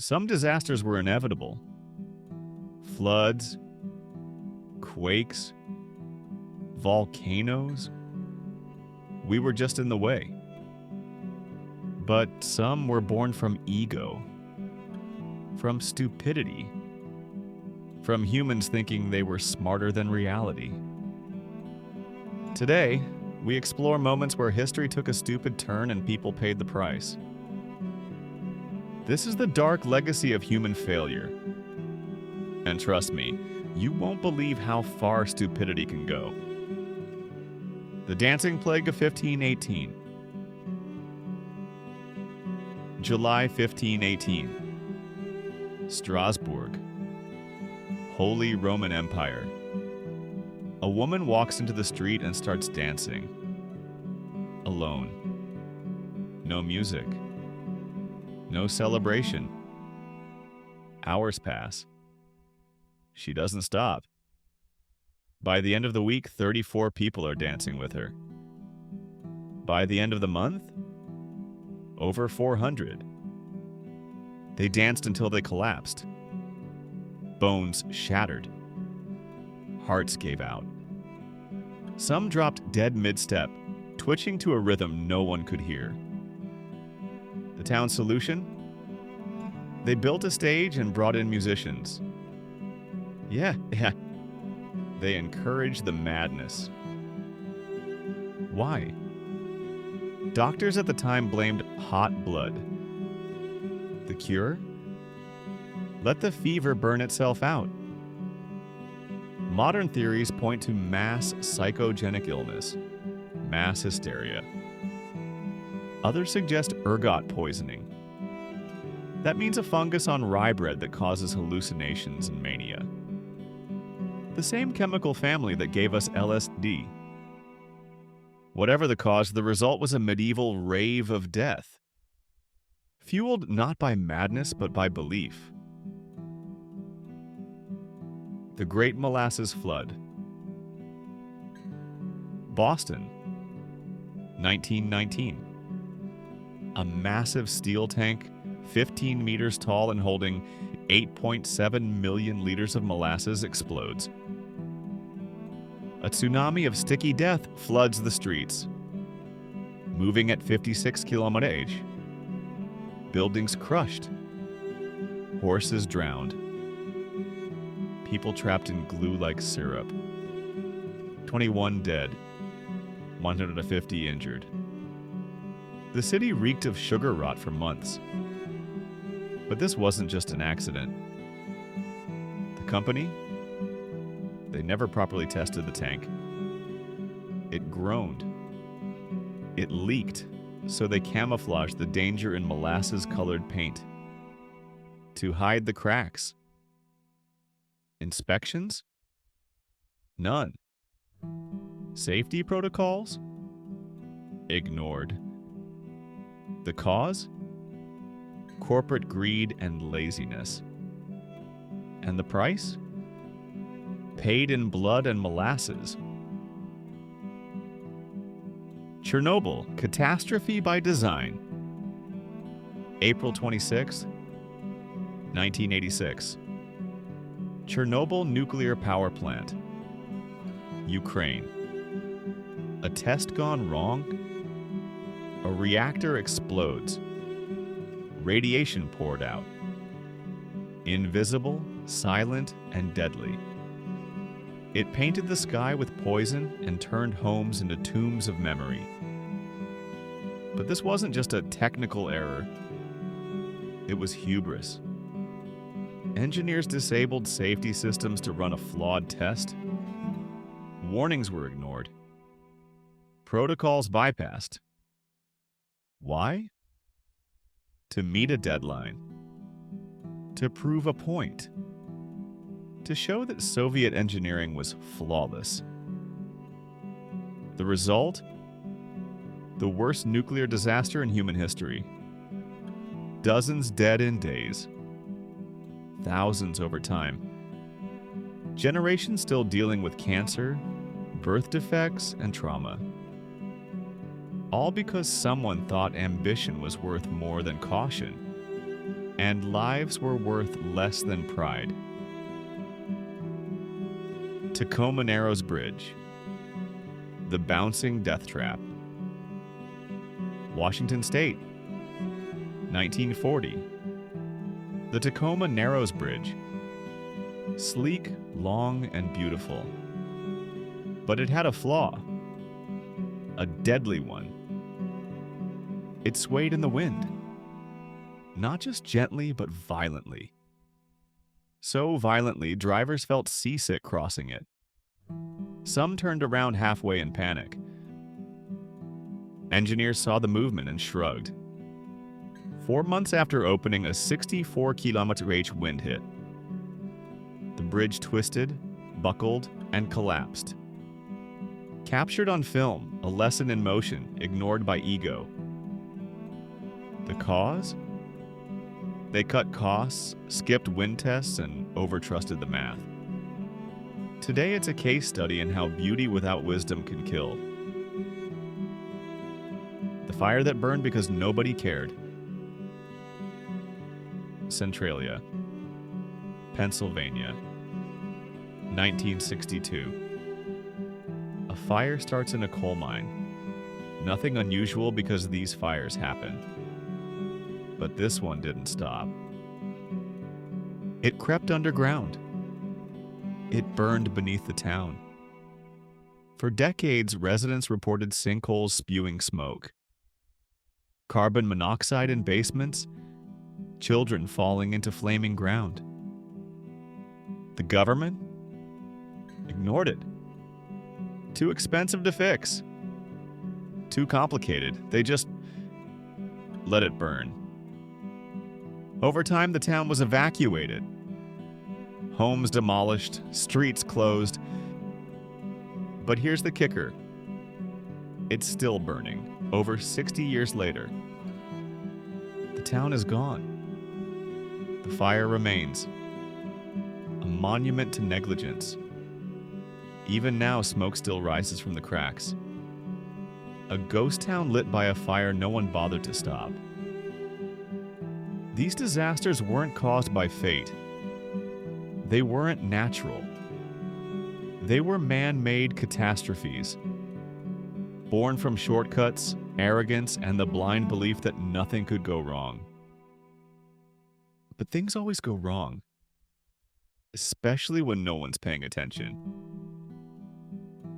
Some disasters were inevitable. Floods, quakes, volcanoes. We were just in the way. But some were born from ego, from stupidity, from humans thinking they were smarter than reality. Today, we explore moments where history took a stupid turn and people paid the price. This is the dark legacy of human failure. And trust me, you won't believe how far stupidity can go. The Dancing Plague of 1518. July 1518. Strasbourg. Holy Roman Empire. A woman walks into the street and starts dancing. Alone. No music. No celebration. Hours pass. She doesn't stop. By the end of the week, 34 people are dancing with her. By the end of the month, over 400. They danced until they collapsed. Bones shattered. Hearts gave out. Some dropped dead mid-step, twitching to a rhythm no one could hear. The town's solution? They built a stage and brought in musicians. Yeah. They encouraged the madness. Why? Doctors at the time blamed hot blood. The cure? Let the fever burn itself out. Modern theories point to mass psychogenic illness, mass hysteria. Others suggest ergot poisoning. That means a fungus on rye bread that causes hallucinations and mania. The same chemical family that gave us LSD. Whatever the cause, the result was a medieval rave of death, fueled not by madness but by belief. The Great Molasses Flood. Boston, 1919. A massive steel tank, 15 meters tall and holding 8.7 million liters of molasses, explodes. A tsunami of sticky death floods the streets. Moving at 56 km/h. Buildings crushed. Horses drowned. People trapped in glue-like syrup. 21 dead. 150 injured. The city reeked of sugar rot for months. But this wasn't just an accident. The company? They never properly tested the tank. It groaned. It leaked, so they camouflaged the danger in molasses-colored paint to hide the cracks. Inspections? None. Safety protocols? Ignored. The cause? Corporate greed and laziness. And the price? Paid in blood and molasses. Chernobyl, catastrophe by design. April 26, 1986. Chernobyl nuclear power plant. Ukraine. A test gone wrong? A reactor explodes. Radiation poured out. Invisible, silent, and deadly. It painted the sky with poison and turned homes into tombs of memory. But this wasn't just a technical error. It was hubris. Engineers disabled safety systems to run a flawed test. Warnings were ignored. Protocols bypassed. Why? To meet a deadline. To prove a point. To show that Soviet engineering was flawless. The result? The worst nuclear disaster in human history. Dozens dead in days. Thousands over time. Generations still dealing with cancer, birth defects, and trauma. All because someone thought ambition was worth more than caution. and lives were worth less than pride. Tacoma Narrows Bridge, the bouncing death trap. Washington State, 1940. The Tacoma Narrows Bridge. Sleek, long, and beautiful. But it had a flaw. A deadly one. It swayed in the wind. Not just gently, but violently. So violently, drivers felt seasick crossing it. Some turned around halfway in panic. Engineers saw the movement and shrugged. 4 months after opening, a 64-kilometer-h wind hit. The bridge twisted, buckled, and collapsed. Captured on film, a lesson in motion, ignored by ego. The cause? They cut costs, skipped wind tests, and overtrusted the math. Today, it's a case study in how beauty without wisdom can kill. The fire that burned because nobody cared. Centralia, Pennsylvania, 1962. A fire starts in a coal mine. Nothing unusual because these fires happen. But this one didn't stop. It crept underground. It burned beneath the town. For decades, residents reported sinkholes spewing smoke, carbon monoxide in basements, children falling into flaming ground. The government ignored it. Too expensive to fix. Too complicated. They just let it burn. Over time, the town was evacuated. Homes demolished, streets closed. But here's the kicker. It's still burning, over 60 years later. The town is gone. The fire remains. A monument to negligence. Even now, smoke still rises from the cracks. A ghost town lit by a fire no one bothered to stop. These disasters weren't caused by fate. They weren't natural. They were man-made catastrophes, born from shortcuts, arrogance, and the blind belief that nothing could go wrong. But things always go wrong, especially when no one's paying attention.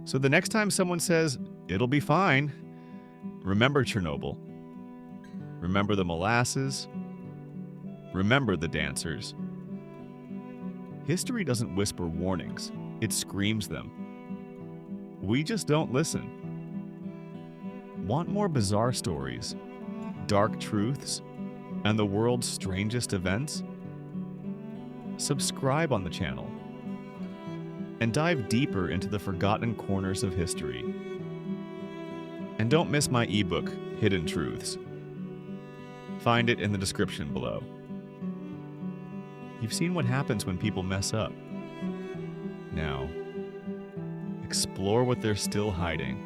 So the next time someone says, "It'll be fine," remember Chernobyl. Remember the Molasses. Remember the dancers. History doesn't whisper warnings, it screams them. We just don't listen. Want more bizarre stories, dark truths, and the world's strangest events? Subscribe on the channel and dive deeper into the forgotten corners of history. And don't miss my ebook, Hidden Truths. Find it in the description below. You've seen what happens when people mess up. Now, explore what they're still hiding.